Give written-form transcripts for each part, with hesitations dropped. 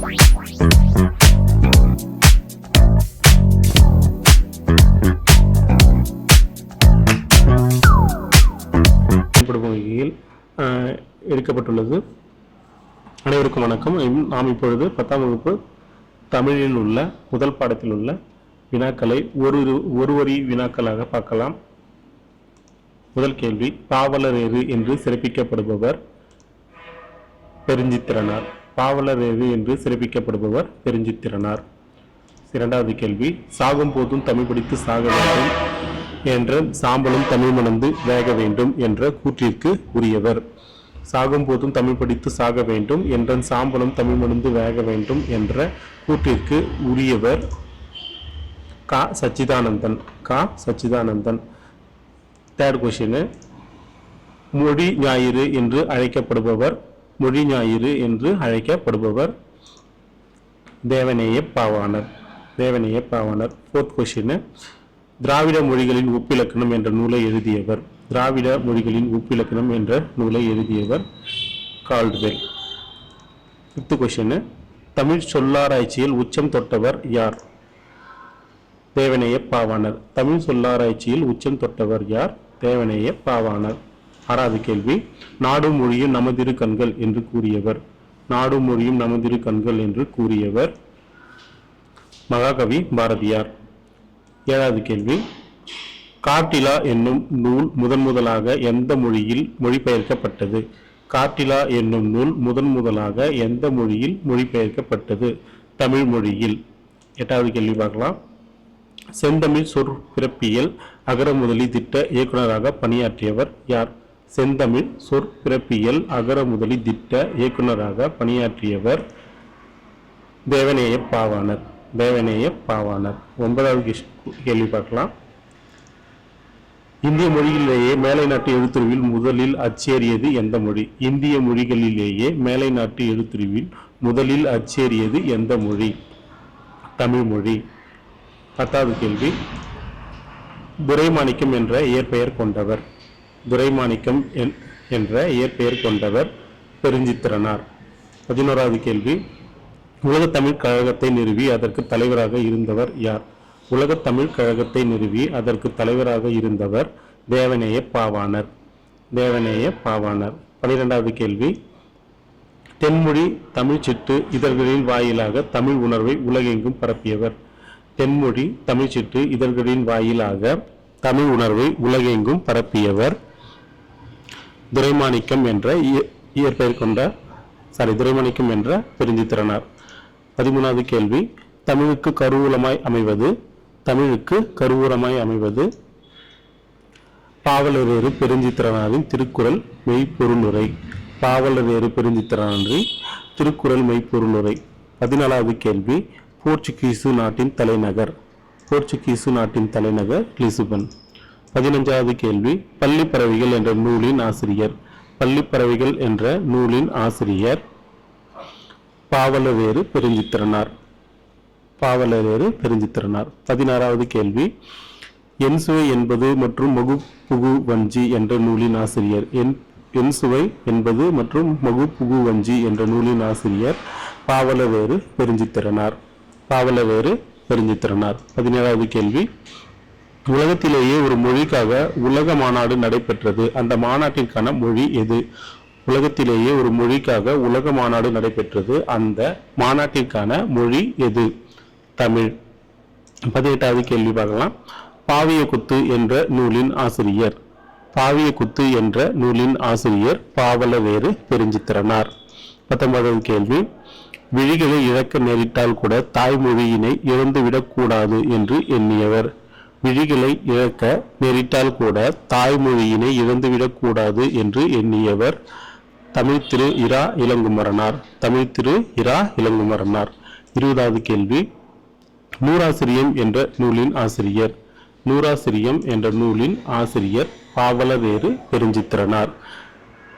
வகையில் எடுக்கப்பட்டுள்ளது. அனைவருக்கும் வணக்கம். நாம் இப்பொழுது 10ஆம் வகுப்பு தமிழில் உள்ள முதல் பாடத்தில் உள்ள வினாக்களை ஒரு வரி வினாக்களாக பார்க்கலாம். முதல் கேள்வி, பாவலரேறு என்று சிறப்பிக்கப்படுபவர் பெருஞ்சித்திரனார். பாவலரேறு என்று சிறப்பிக்கப்படுபவர் பெருஞ்சித்திரனார். இரண்டாவது கேள்வி, சாகும் போதும் தமிழ் படித்து சாக வேண்டும் என்ற சாம்பலும் தமிழ் மணந்து வேக வேண்டும் என்ற கூற்றிற்கு உரியவர். சாகும் போதும் தமிழ் படித்து சாக வேண்டும் என்ற சாம்பலும் தமிழ் மணந்து வேக வேண்டும் என்ற கூற்றிற்கு உரியவர் கா சச்சிதானந்தன். சச்சிதானந்தன். தேர்ட் கொஸ்டின், மொழி ஞாயிறு என்று அழைக்கப்படுபவர் தேவநேய பாவாணர். ஃபோர்த் கொஸ்டின், திராவிட மொழிகளின் ஒப்பிலக்கணம் என்ற நூலை எழுதியவர் கால்டுவெல். ஃபிஃப்த் கொஸ்டின், தமிழ் சொல்லாராய்ச்சியில் உச்சம் தொட்டவர் யார்? தேவநேய பாவாணர். தமிழ் சொல்லாராய்ச்சியில் உச்சம் தொட்டவர் யார்? தேவநேய பாவாணர். ஆறாவது கேள்வி, நாடும் மொழியும் நமதிரு கண்கள் என்று கூறியவர் மகாகவி பாரதியார். ஏழாவது கேள்வி, காட்டிலா என்னும் நூல் முதன்முதலாக எந்த மொழியில் மொழிபெயர்க்கப்பட்டது? எந்த மொழியில் மொழிபெயர்க்கப்பட்டது? தமிழ் மொழியில். எட்டாவது கேள்வி பார்க்கலாம். செந்தமிழ் சொற்பிறப்பியல் அகர முதலி திட்ட இயக்குநராக பணியாற்றியவர் யார்? செந்தமிழ் சொற்பிறப்பியல் அகர முதலி திட்ட இயக்குநராக பணியாற்றியவர் தேவநேய பாவாணர். ஒன்பதாவது கேள்வி பார்க்கலாம். இந்திய மொழிகளிலேயே மேலை நாட்டு எழுத்துருவில் முதலில் அச்சேறியது எந்த மொழி? எந்த மொழி? தமிழ் மொழி. பத்தாவது கேள்வி, துரைமாணிக்கம் என்ற இயற்பெயர் கொண்டவர் பெருஞ்சித்திரனார். 11வது கேள்வி, உலகத் தமிழ் கழகத்தை நிறுவி அதற்கு தலைவராக இருந்தவர் யார்? தேவநேய பாவாணர். 12வது கேள்வி, தென்மொழி தமிழ் சிட்டு இதழ்களின் வாயிலாக தமிழ் உணர்வை உலகெங்கும் பரப்பியவர் துரைமாணிக்கம் என்ற பெருஞ்சித்திரனார். 13வது கேள்வி, தமிழுக்கு கருவூலமாய் அமைவது பாவலரேறு பெருஞ்சித்திரனாரின் திருக்குறள் மெய்ப்பொருளுரை. 14வது கேள்வி, போர்ச்சுகீசு நாட்டின் தலைநகர் லிஸ்பன். 15வது கேள்வி, பள்ளிப்பறவைகள் என்ற நூலின் ஆசிரியர் பாவலரேறு பெருஞ்சித்திரனார். 16வது கேள்வி, என்சுவை என்பது மற்றும் மகுப்புகு வஞ்சி என்ற நூலின் ஆசிரியர் பாவலரேறு பெருஞ்சித்திரனார். 17வது கேள்வி, உலகத்திலேயே ஒரு மொழிக்காக உலக மாநாடு நடைபெற்றது. அந்த மாநாட்டிற்கான மொழி எது? தமிழ். 18வது கேள்வி பார்க்கலாம். பாவியகுத்து என்ற நூலின் ஆசிரியர் பாவலரேறு பெருஞ்சித்திரனார். 19வது கேள்வி, விழிகளை இழக்க நேரிட்டால் கூட தாய்மொழியினை இழந்துவிடக் கூடாது என்று எண்ணியவர் தமிழ் திரு இரா இளங்குமரனார். 20வது கேள்வி, நூறாசிரியம் என்ற நூலின் ஆசிரியர் பாவலரேறு பெருஞ்சித்திரனார்.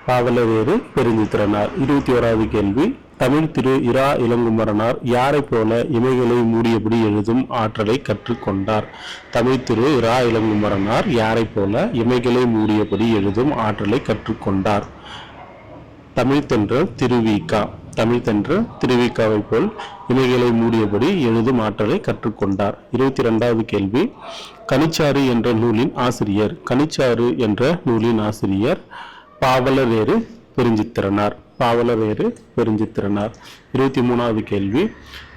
21வது கேள்வி, தமிழ் திரு இரா இளங்குமரனார் யாரை போல இமைகளை மூடியபடி எழுதும் ஆற்றலை கற்றுக்கொண்டார்? தமிழ் தென்றல் திருவிக. தமிழ் தென்ற திருவிக்காவை போல் இமைகளை மூடியபடி எழுதும் ஆற்றலை கற்றுக்கொண்டார். 22வது கேள்வி, கனிச்சாறு என்ற நூலின் ஆசிரியர். கனிச்சாறு என்ற நூலின் ஆசிரியர் பாவலரேறு பெருஞ்சித்திரனார். பாவலரேறு பெருஞ்சித்திரனார். 23வது கேள்வி,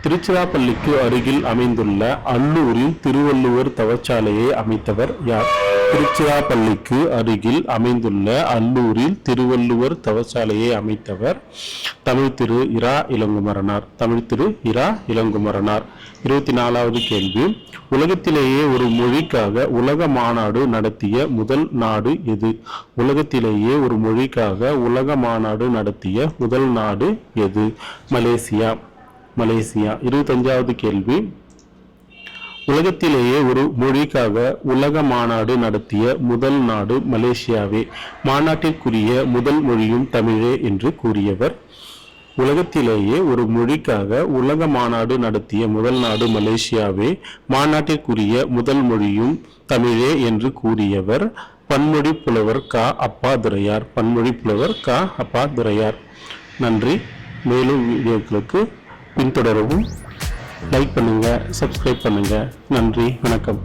திருச்சிராப்பள்ளிக்கு அருகில் அமைந்துள்ள அல்லூரில் திருவள்ளுவர் தவச்சாலையை அமைத்தவர் யார்? திருச்சிராப்பள்ளிக்கு அருகில் அமைந்துள்ள அல்லூரில் திருவள்ளுவர் தவச்சாலையை அமைத்தவர் தமிழ் திரு இரா இளங்குமரனார். தமிழ் திரு இரா இளங்குமரனார். 24வது கேள்வி, உலகத்திலேயே ஒரு மொழிக்காக உலக மாநாடு நடத்திய முதல் நாடு எது? உலகத்திலேயே ஒரு மொழிக்காக உலக மாநாடு நடத்திய முதல் நாடு எது? மலேசியா. மலேசியா. 25வது கேள்வி, உலகத்திலேயே ஒரு மொழிக்காக உலக மாநாடு நடத்திய முதல் நாடு மலேசியாவே. மாநாட்டிற்குரிய முதல் மொழியும் தமிழே என்று கூறியவர்? உலகத்திலேயே ஒரு மொழிக்காக உலக மாநாடு நடத்திய முதல் நாடு மலேசியாவே. மாநாட்டிற்குரிய முதல் மொழியும் தமிழே என்று கூறியவர் பன்மொழி புலவர் க. அப்பாதுரையார். பன்மொழி புலவர் க. அப்பாதுரையார். நன்றி. மேலும் வீடியோக்களுக்கு பின்தொடரவும். லைக் பண்ணுங்க, சப்ஸ்கிரைப் பண்ணுங்க. நன்றி, வணக்கம்.